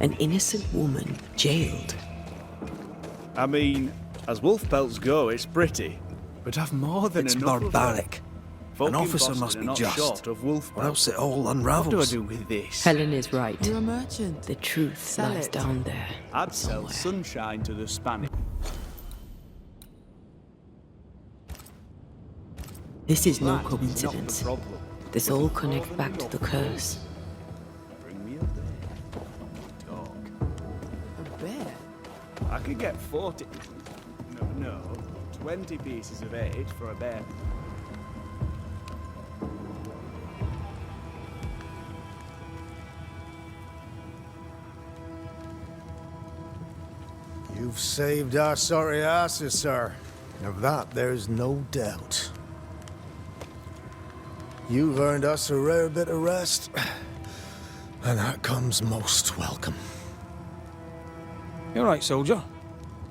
An innocent woman jailed. I mean, as wolf pelts go, it's pretty. But I've more than It's enough barbaric. of An it. officer Folk in must Boston be are not just, short of wolf or else pelts. it all What do I unravels. do with this? Helen is right. You're a merchant. The truth Sell lies it. down there. I'd sell somewhere. sunshine to the Spanish. This is no That is not the coincidence. problem. This all connects back to the curse. Bring me a bear. Talk. A bear? I could get 40. No, 20 pieces of 8 for a bear. You've saved our sorry asses, sir. Of that, there's no doubt. You've earned us a rare bit of rest, and that comes most welcome. You all right, soldier?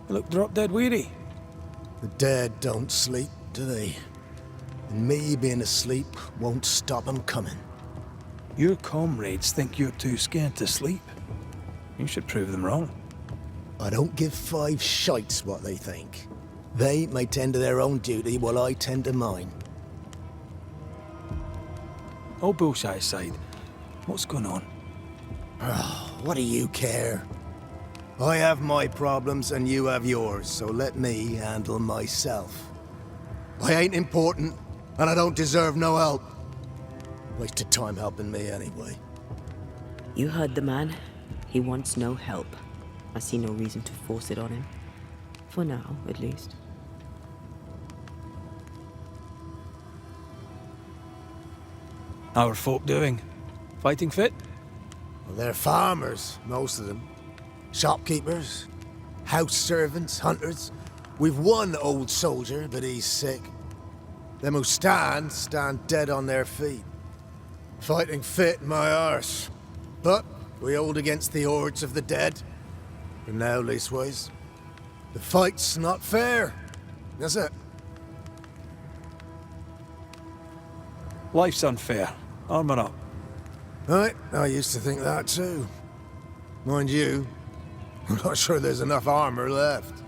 You look drop dead weary. The dead don't sleep, do they? And me being asleep won't stop 'em coming. Your comrades think you're too scared to sleep. You should prove them wrong. I don't give 5 shites what they think. They may tend to their own duty while I tend to mine. All bullshit aside, what's going on? What do you care? I have my problems and you have yours, so let me handle myself. I ain't important, and I don't deserve no help. Wasted time helping me anyway. You heard the man. He wants no help. I see no reason to force it on him. For now, at least. How are folk doing? Fighting fit? Well, they're farmers, most of them. Shopkeepers, house servants, hunters. We've one old soldier, but he's sick. Them who stand dead on their feet. Fighting fit, my arse. But we hold against the hordes of the dead. For now, leastways. The fight's not fair. That's it. Life's unfair. Armour up. Right, I used to think that too. Mind you, I'm not sure there's enough armor left.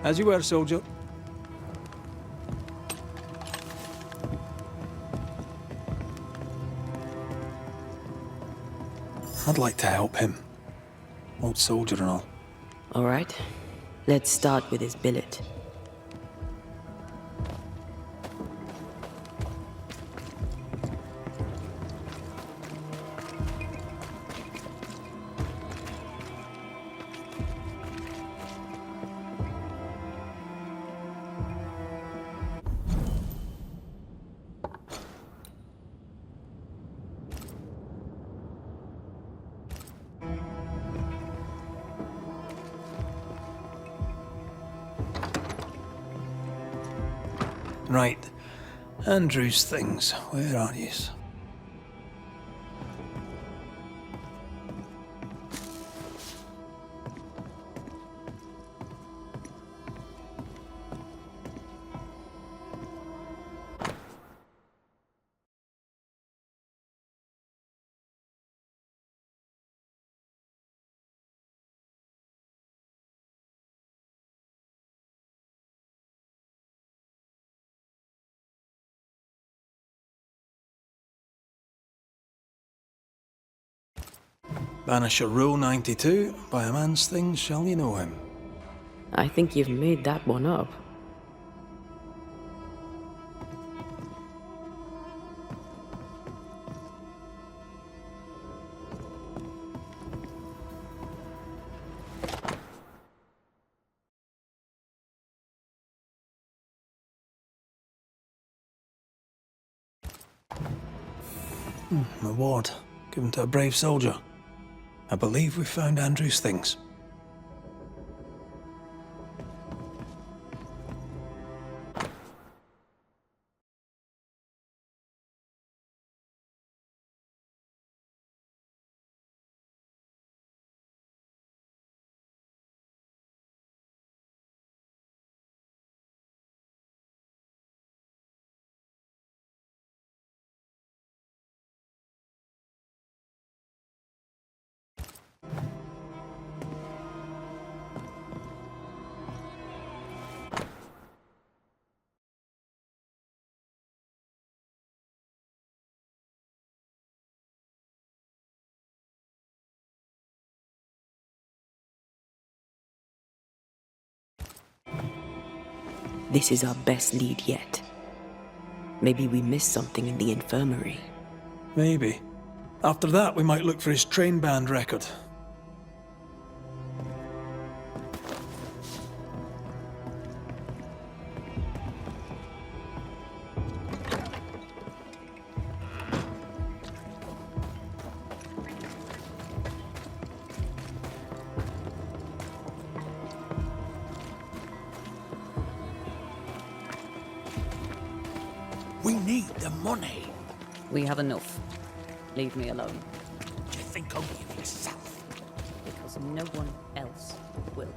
As you were, soldier. I'd like to help him. Old soldier and all. All right. Let's start with his billet. Right. Andrew's things. Where are yous? Banisher Rule 92. By a man's things shall you know him. I think you've made that one up. Reward given to a brave soldier. I believe we found Andrew's things. This is our best lead yet. Maybe we missed something in the infirmary. Maybe. After that, we might look for his train band record. We need the money. We have enough. Leave me alone. Do you think only of yourself? Because no one else will.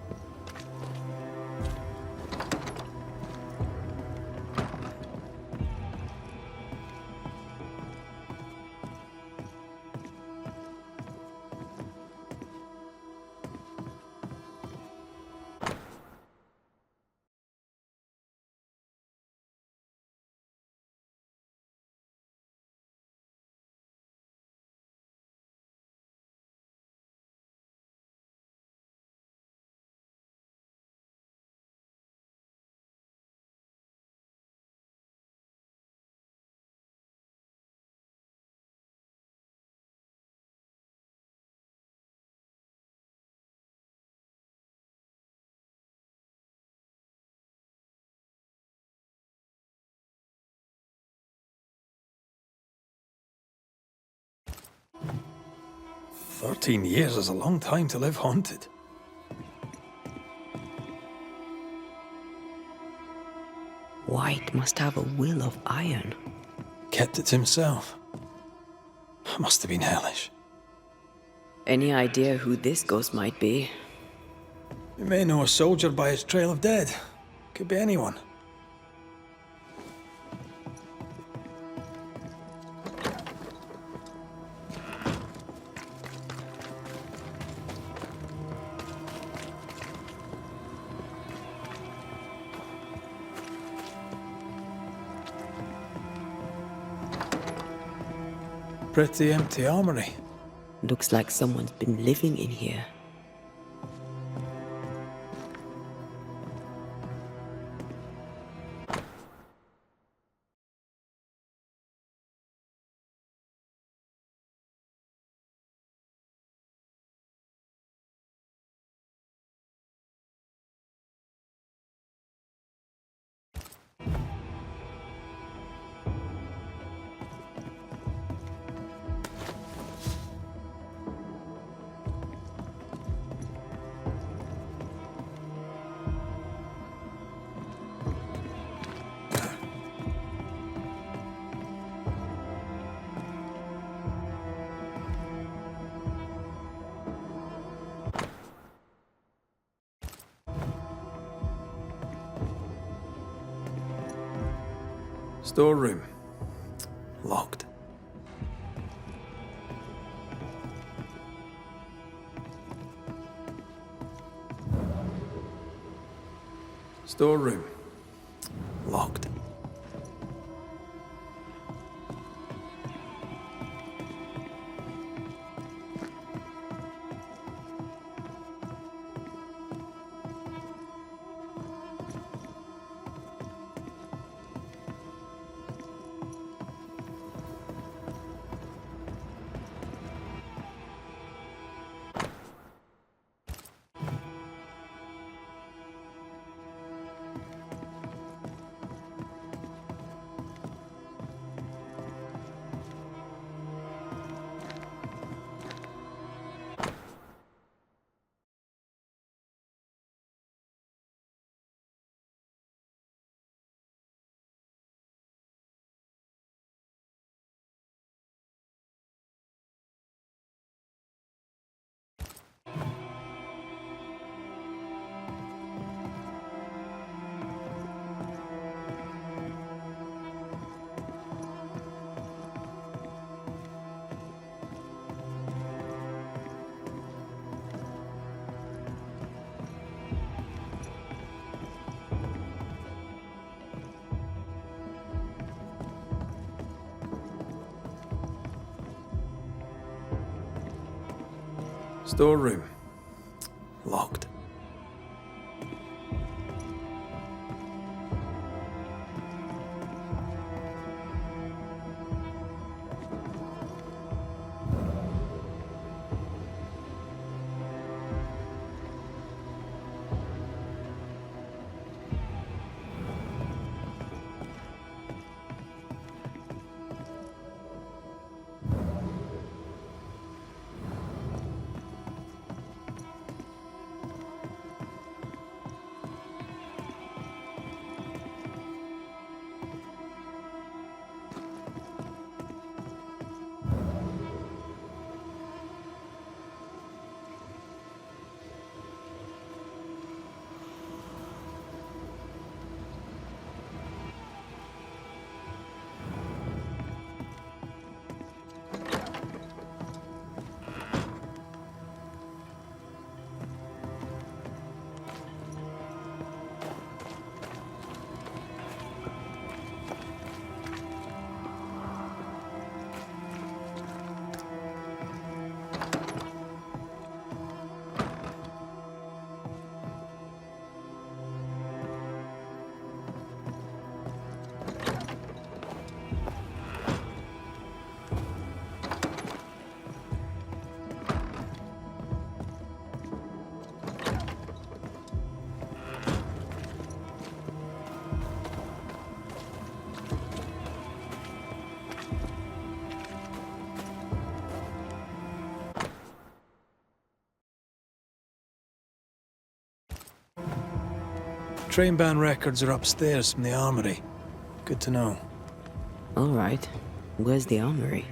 "13 years is a long time to live haunted." White must have a will of iron. Kept it to himself. Must have been hellish. Any idea who this ghost might be? We may know a soldier by his trail of dead. Could be anyone. Pretty empty armory. Looks like someone's been living in here. Storeroom. Locked. Storeroom. Locked. Storeroom. Locked. Train band records are upstairs from the armory. Good to know. All right. Where's the armory?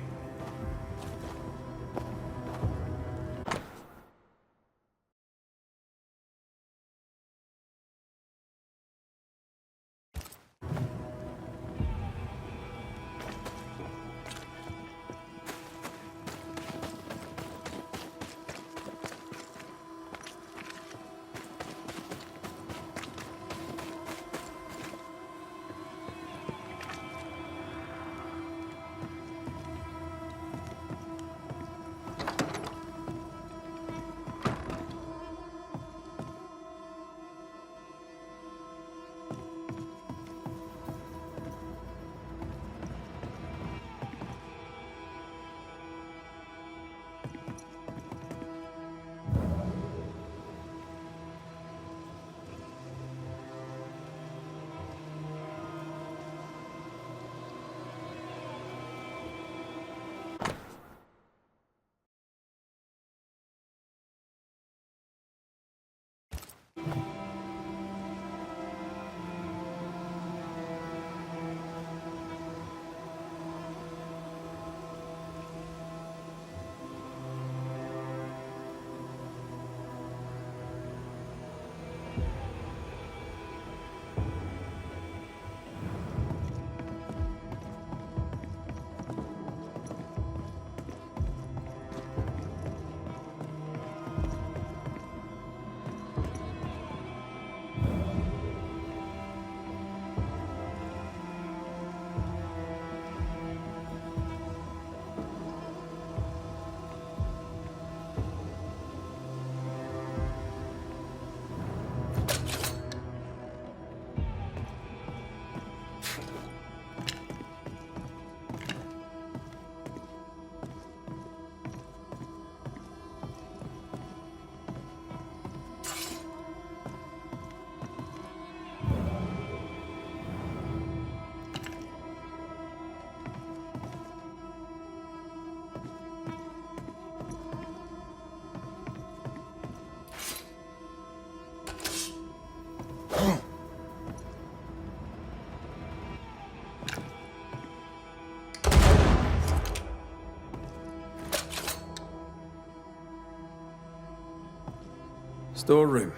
Storeroom.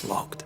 Locked.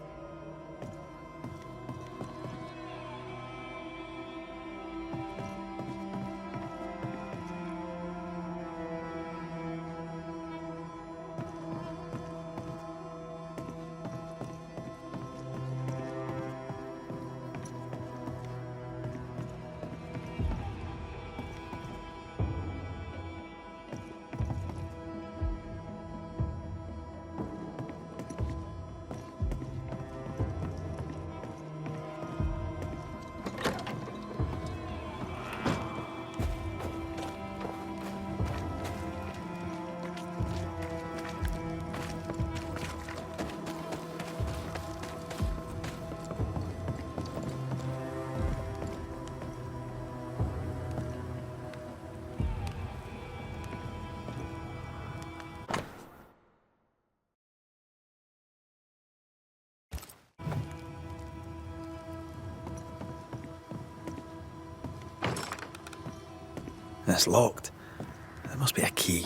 That's locked. There must be a key.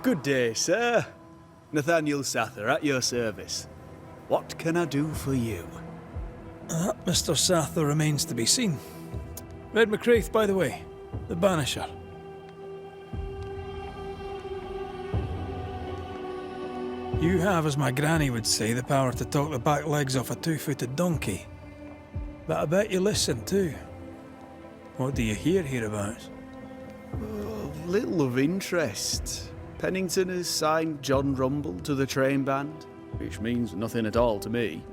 Good day, sir. Nathaniel Sather at your service. What can I do for you? Mr. Sather remains to be seen. Red McCraith, by the way, the Banisher. You have, as my granny would say, the power to talk the back legs off a two-footed donkey. But I bet you listen too. What do you hear hereabouts? Little of interest. Pennington has signed John Rumble to the train band, which means nothing at all to me.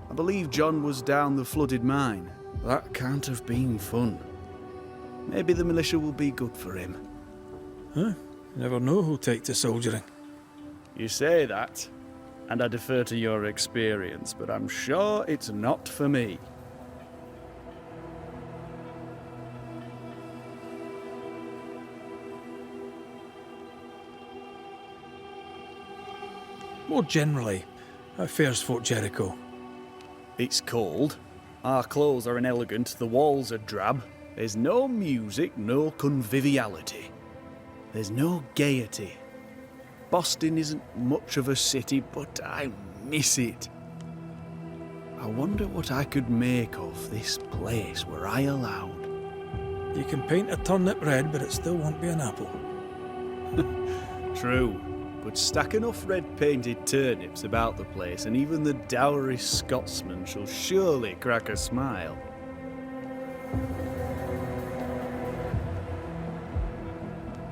I believe John was down the flooded mine. That can't have been fun. Maybe the militia will be good for him. Huh? You never know who'll take to soldiering. You say that, and I defer to your experience, but I'm sure it's not for me. More generally, how fares Fort Jericho? It's cold. Our clothes are inelegant, the walls are drab. There's no music, no conviviality. There's no gaiety. Boston isn't much of a city, but I miss it. I wonder what I could make of this place were I allowed. You can paint a turnip red, but it still won't be an apple. True, but stack enough red-painted turnips about the place, and even the dourest Scotsman shall surely crack a smile.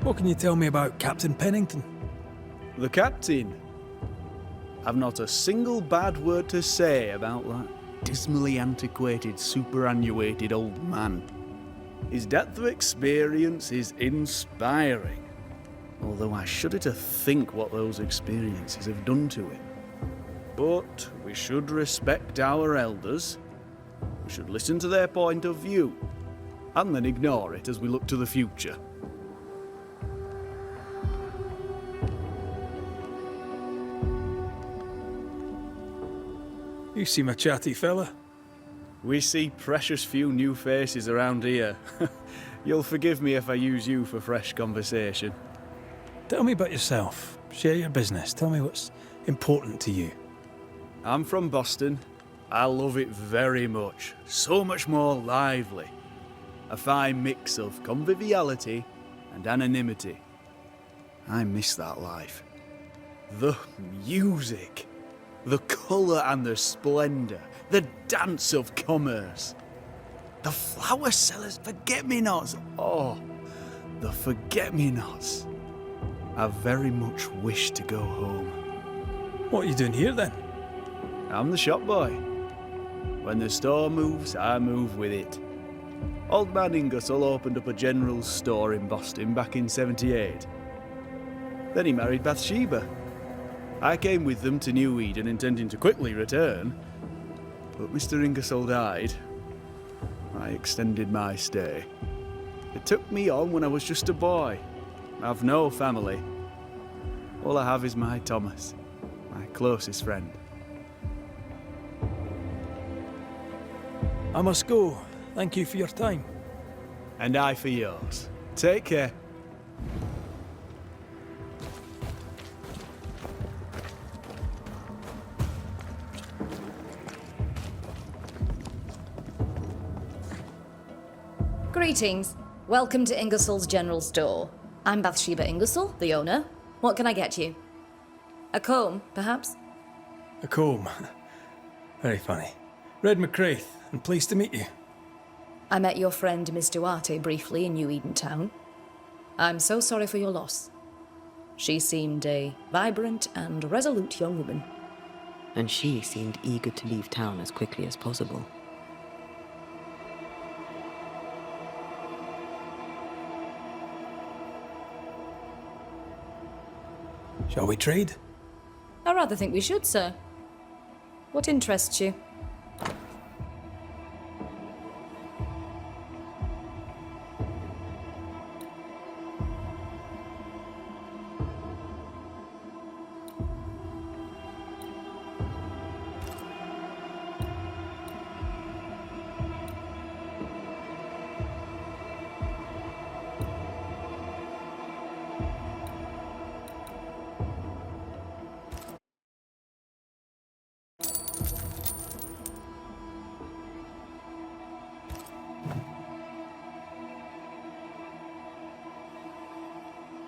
What can you tell me about Captain Pennington? The captain. I've not a single bad word to say about that dismally antiquated, superannuated old man. His depth of experience is inspiring, although I shudder to think what those experiences have done to him. But we should respect our elders. We should listen to their point of view, and then ignore it as we look to the future. You seem a chatty fella. We see precious few new faces around here. You'll forgive me if I use you for fresh conversation. Tell me about yourself. Share your business. Tell me what's important to you. I'm from Boston. I love it very much. So much more lively. A fine mix of conviviality and anonymity. I miss that life. The music. The colour and the splendour, the dance of commerce. The flower sellers' forget-me-nots. Oh, the forget-me-nots. I very much wish to go home. What are you doing here then? I'm the shop boy. When the store moves, I move with it. Old man Ingersoll opened up a general store in Boston back in '78. Then he married Bathsheba. I came with them to New Eden intending to quickly return, but Mr. Ingersoll died. I extended my stay. It took me on when I was just a boy. I've no family. All I have is my Thomas, my closest friend. I must go. Thank you for your time. And I for yours. Take care. Greetings. Welcome to Ingersoll's General Store. I'm Bathsheba Ingersoll, the owner. What can I get you? A comb, perhaps? A comb. Very funny. Red McCraith, and pleased to meet you. I met your friend Miss Duarte briefly in New Eden Town. I'm so sorry for your loss. She seemed a vibrant and resolute young woman. And she seemed eager to leave town as quickly as possible. Shall we trade? I rather think we should, sir. What interests you?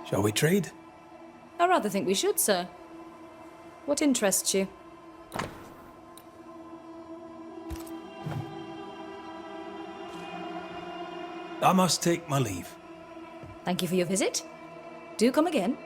Shall we trade? I rather think we should, sir. What interests you? I must take my leave. Thank you for your visit. Do come again.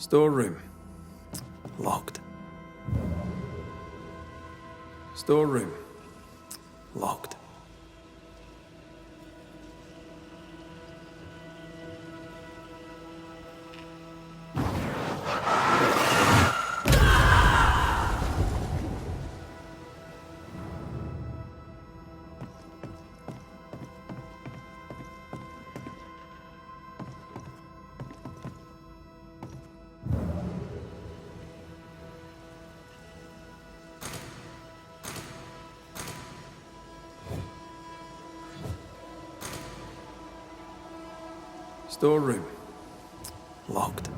Storeroom. Locked. Storeroom. Locked. Storeroom. Locked.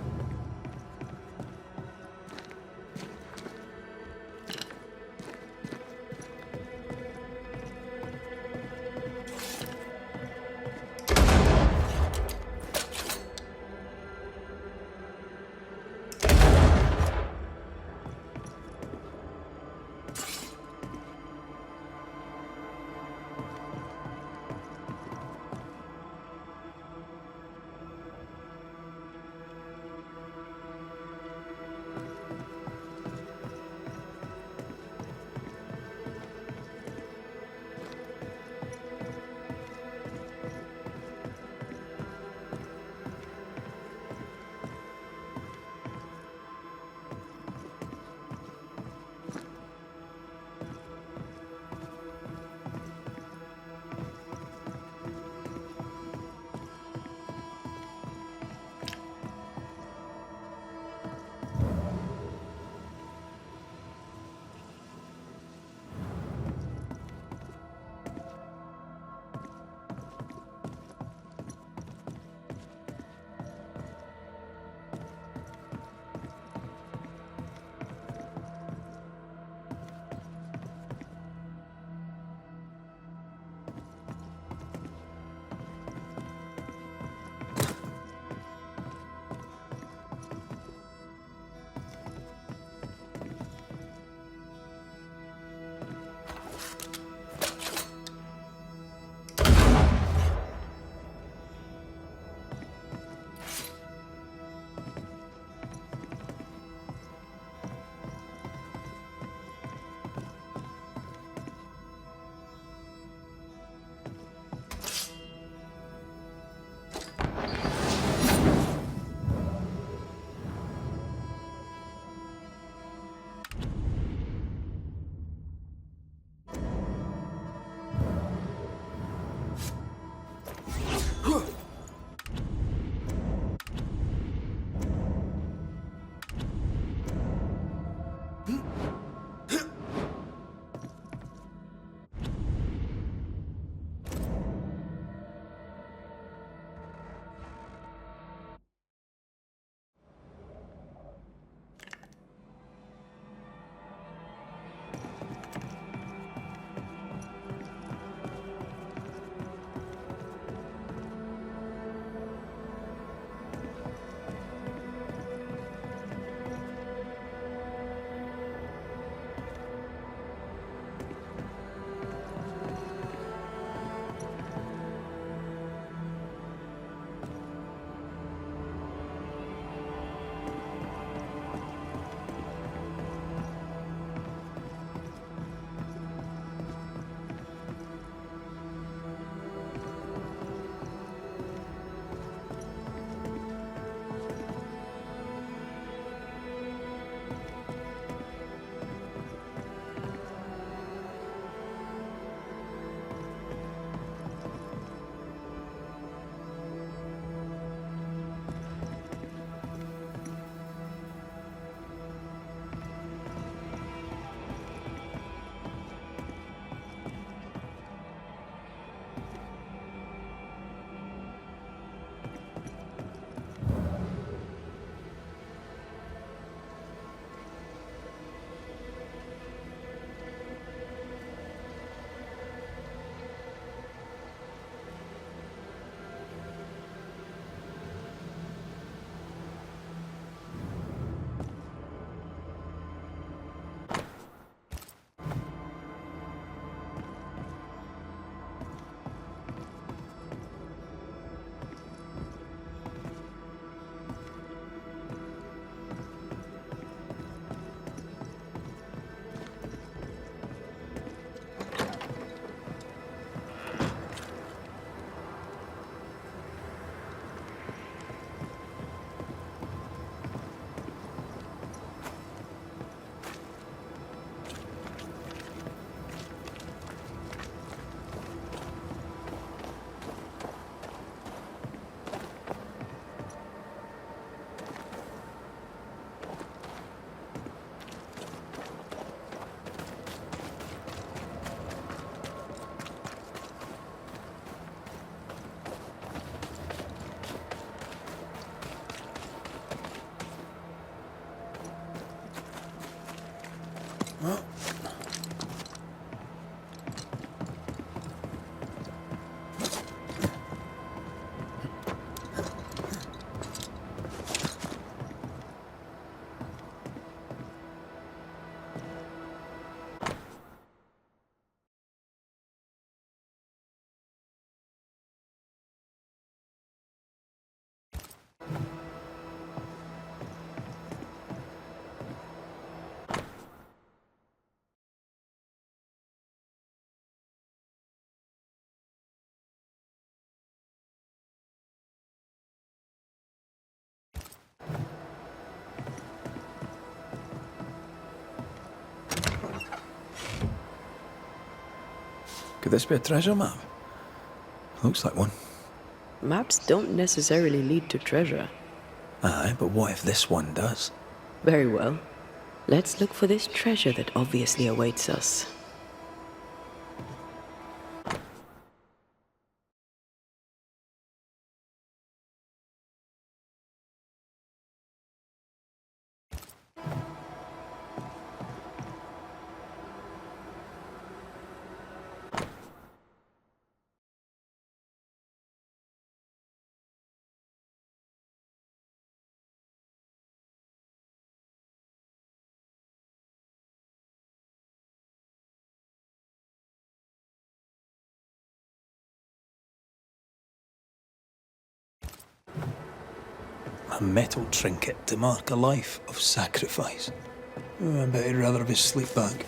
Could this be a treasure map? Looks like one. Maps don't necessarily lead to treasure. Aye, but what if this one does? Very well. Let's look for this treasure that obviously awaits us. A metal trinket to mark a life of sacrifice. Oh, I bet he'd rather have his sleep bag.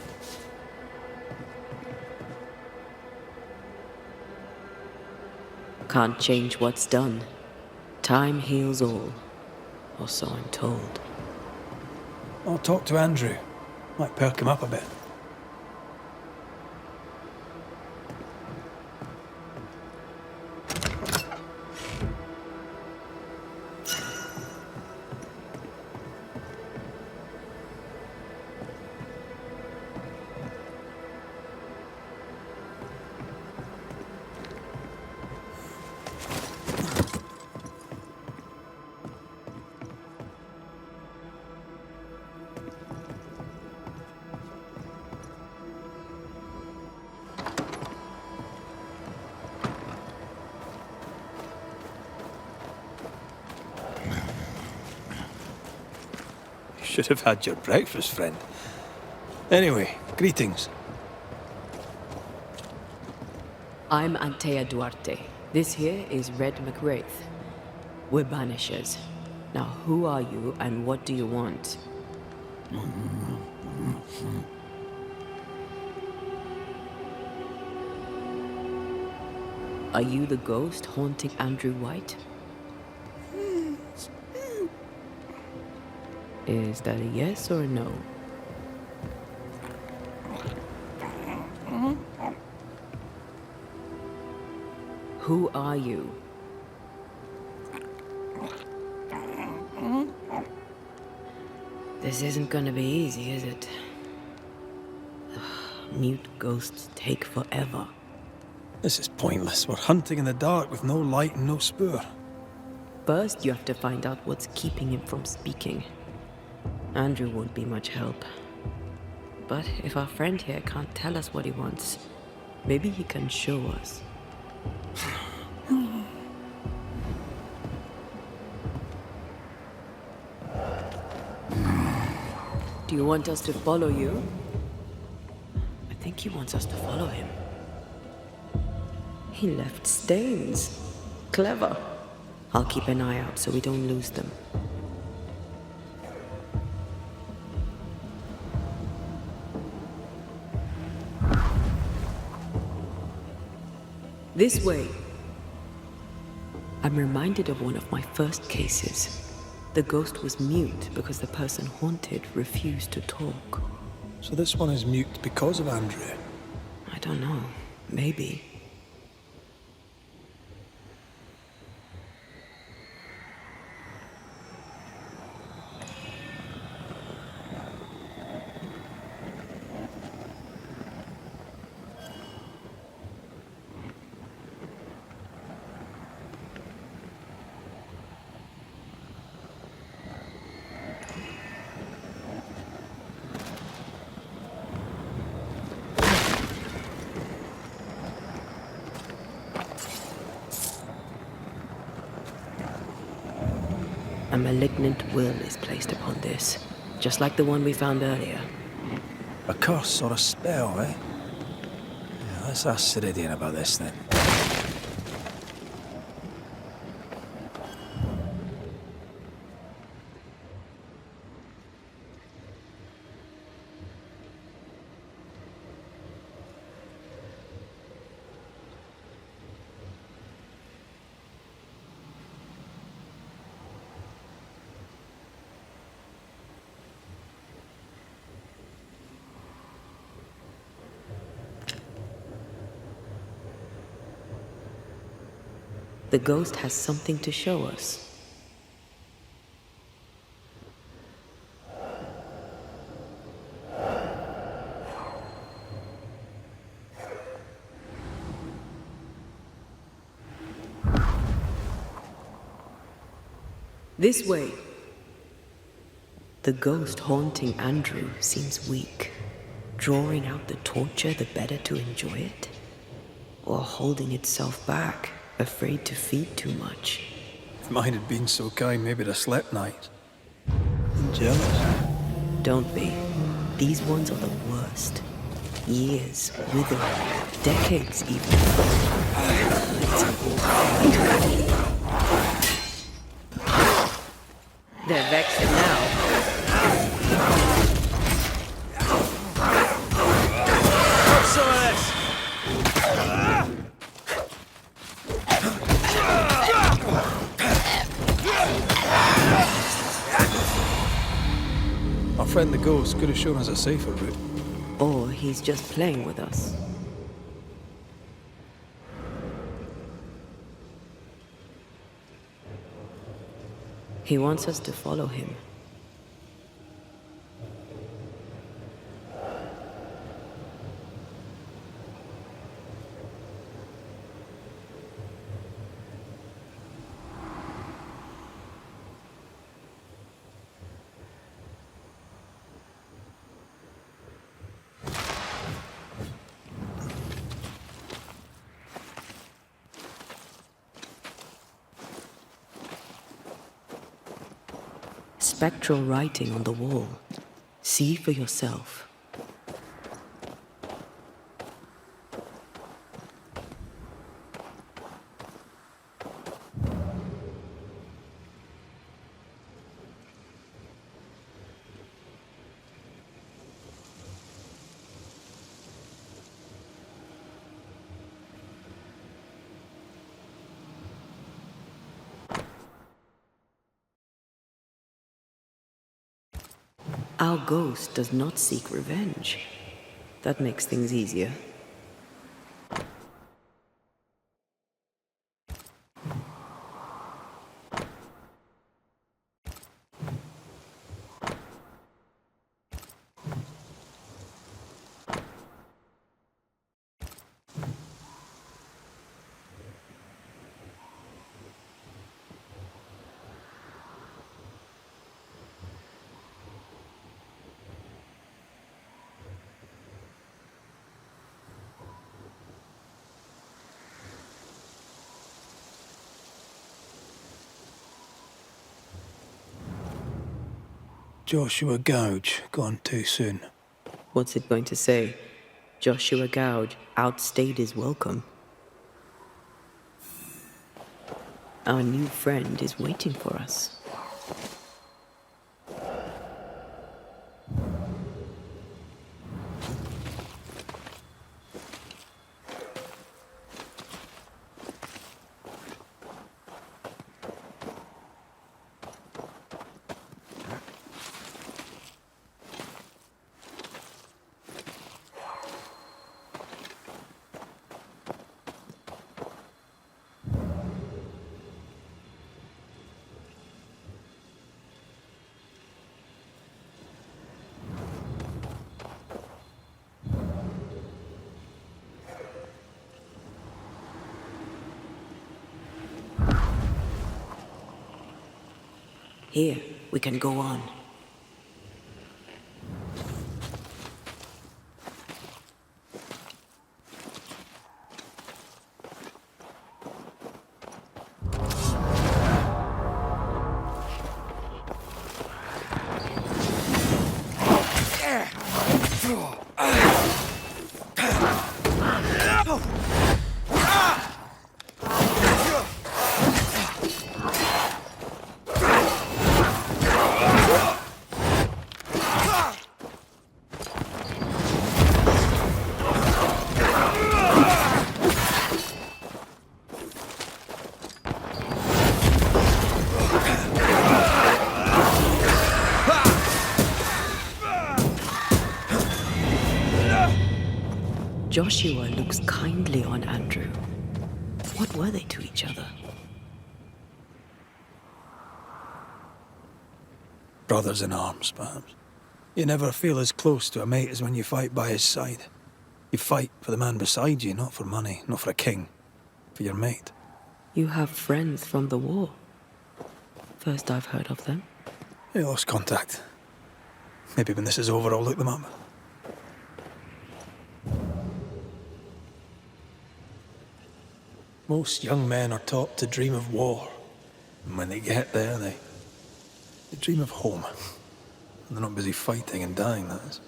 Can't change what's done. Time heals all. Or so I'm told. I'll talk to Andrew. Might perk him up a bit. Should have had your breakfast, friend. Anyway, greetings. I'm Antea Duarte. This here is Red McWraith. We're Banishers. Now, who are you and what do you want? Are you the ghost haunting Andrew White? Is that a yes or a no? Who are you? This isn't gonna be easy, is it? Mute ghosts take forever. This is pointless. We're hunting in the dark with no light and no spoor. First, you have to find out what's keeping him from speaking. Andrew won't be much help. But if our friend here can't tell us what he wants, maybe he can show us. Do you want us to follow you? I think he wants us to follow him. He left stains. Clever. I'll keep an eye out so we don't lose them. This way. I'm reminded of one of my first cases. The ghost was mute because the person haunted refused to talk. So this one is mute because of Andrew? I don't know. Maybe. A malignant will is placed upon this, just like the one we found earlier. A curse or a spell, eh? Yeah, let's ask Ceridian about this then. The ghost has something to show us. This way. The ghost haunting Andrew seems weak. Drawing out the torture the better to enjoy it? Or holding itself back, afraid to feed too much? If mine had been so kind, maybe I'd have slept night. I'm jealous. Don't be. These ones are the worst. Years, withering, decades even. They're vexing now. Have some of this! Our friend the ghost could have shown us a safer route. Or he's just playing with us. He wants us to follow him. Spectral writing on the wall. See for yourself. Our ghost does not seek revenge. That makes things easier. Joshua Gouge, gone too soon. What's it going to say? Joshua Gouge outstayed his welcome. Our new friend is waiting for us. Here, we can go on. Joshua looks kindly on Andrew. What were they to each other? Brothers in arms, perhaps. You never feel as close to a mate as when you fight by his side. You fight for the man beside you, not for money, not for a king. For your mate. You have friends from the war. First I've heard of them. They lost contact. Maybe when this is over, I'll look them up. Most young men are taught to dream of war. And when they get there, they dream of home. And they're not busy fighting and dying, that is.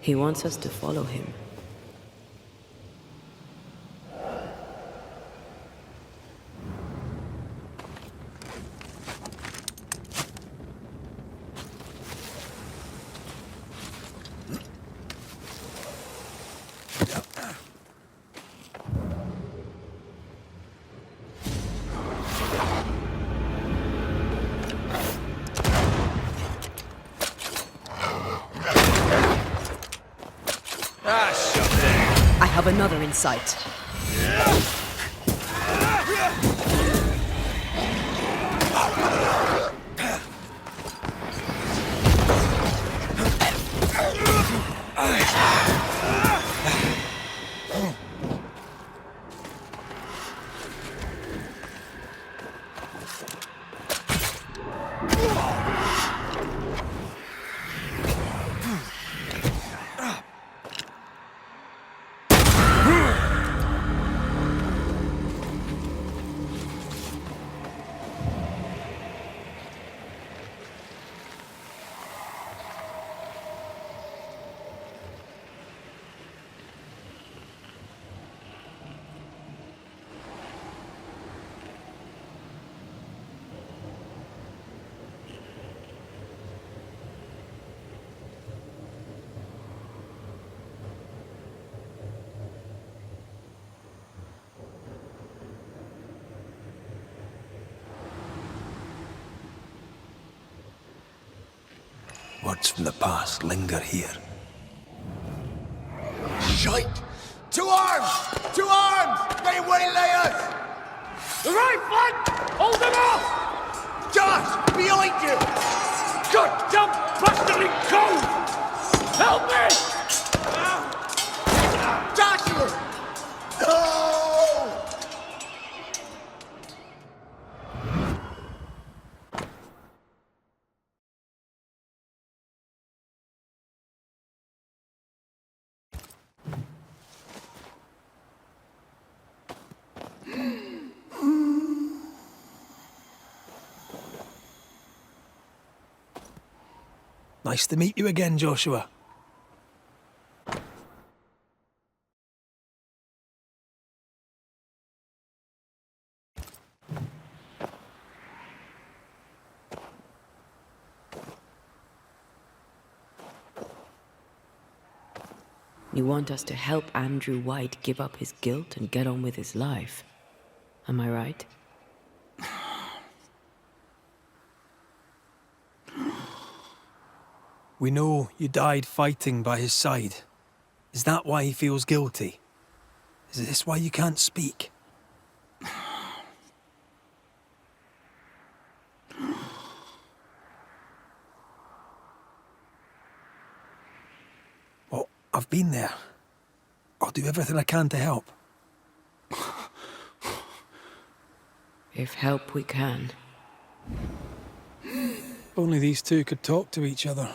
He wants us to follow him. I have another in sight. Words from the past linger here. Shite! To arms! To arms! They waylay us! The right flank! Hold them off! Josh! Behind you! Good jump, bastardly cold! Help me! Joshua! No! Nice to meet you again, Joshua. You want us to help Andrew White give up his guilt and get on with his life. Am I right? We know you died fighting by his side. Is that why he feels guilty? Is this why you can't speak? I've been there. I'll do everything I can to help. If help we can. If only these two could talk to each other.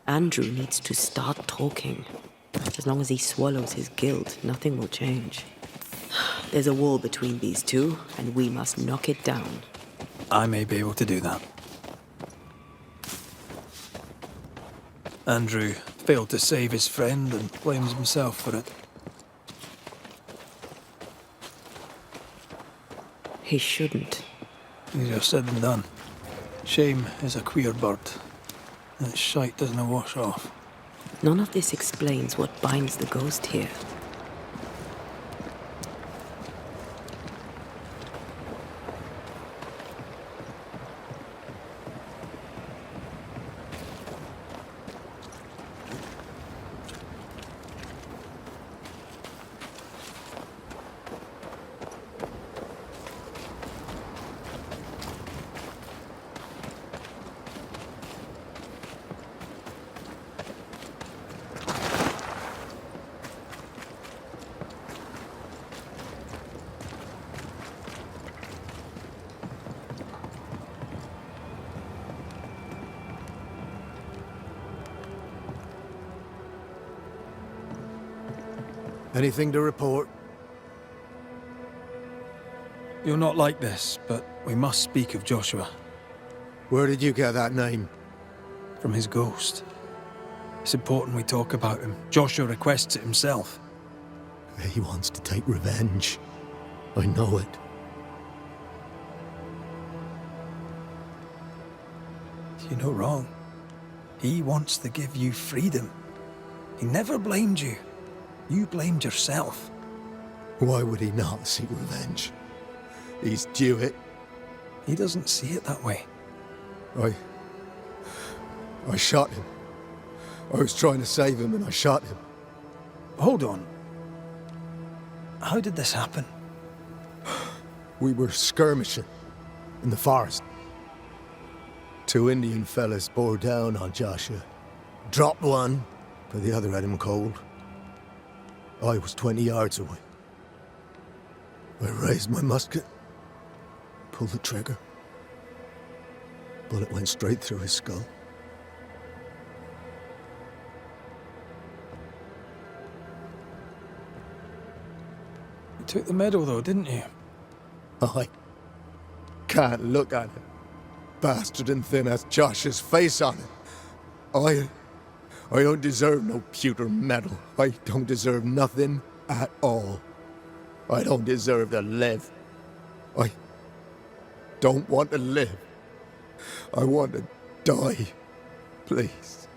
Andrew needs to start talking. As long as he swallows his guilt, nothing will change. There's a wall between these two, and we must knock it down. I may be able to do that. Andrew failed to save his friend and blames himself for it. He shouldn't. Easier said than done. Shame is a queer bird. That shite doesn't wash off. None of this explains what binds the ghost here. Anything to report? You're not like this, but we must speak of Joshua. Where did you get that name? From his ghost. It's important we talk about him. Joshua requests it himself. He wants to take revenge. I know it. You're not wrong. He wants to give you freedom. He never blamed you. You blamed yourself. Why would he not seek revenge? He's due it. He doesn't see it that way. I shot him. I was trying to save him and I shot him. Hold on. How did this happen? We were skirmishing in the forest. Two Indian fellas bore down on Joshua. Dropped one, but the other had him cold. I was 20 yards away. I raised my musket, pulled the trigger. Bullet went straight through his skull. You took the medal though, didn't you? I can't look at it. Bastard and thin has Josh's face on it. I don't deserve no pewter medal. I don't deserve nothing at all. I don't deserve to live. I don't want to live. I want to die. Please.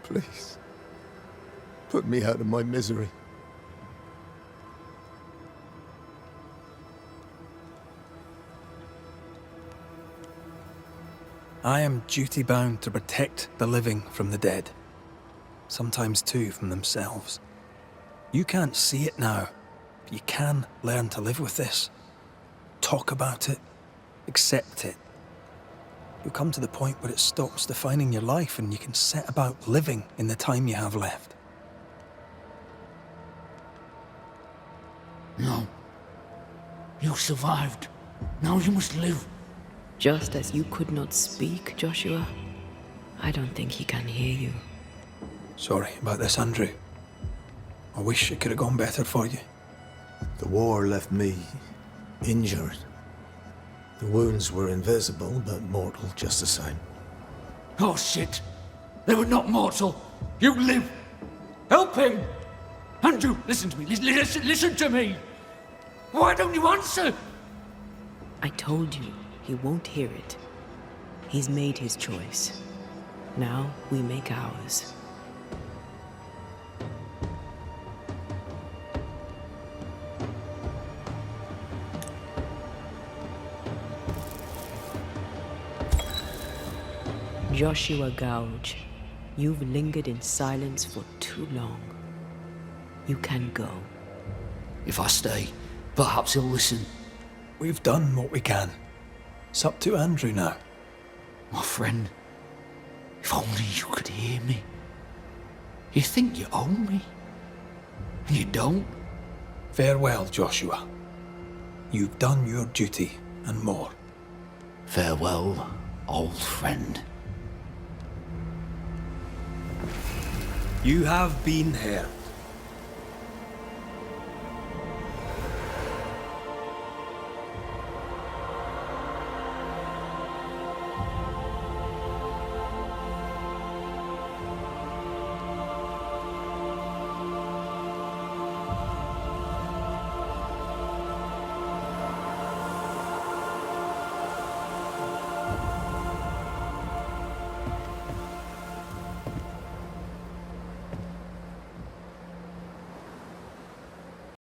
Please. Put me out of my misery. I am duty-bound to protect the living from the dead. Sometimes too from themselves. You can't see it now, but you can learn to live with this. Talk about it. Accept it. You'll come to the point where it stops defining your life and you can set about living in the time you have left. No. You survived. Now you must live. Just as you could not speak, Joshua, I don't think he can hear you. Sorry about this, Andrew. I wish it could have gone better for you. The war left me injured. The wounds were invisible, but mortal just the same. Oh, shit. They were not mortal. You live. Help him. Andrew, listen to me. Listen to me. Why don't you answer? I told you, he won't hear it. He's made his choice. Now we make ours. Joshua Gouge, you've lingered in silence for too long. You can go. If I stay, perhaps he'll listen. We've done what we can. It's up to Andrew now. My friend, if only you could hear me. You think you own me, and you don't. Farewell, Joshua. You've done your duty and more. Farewell, old friend. You have been here.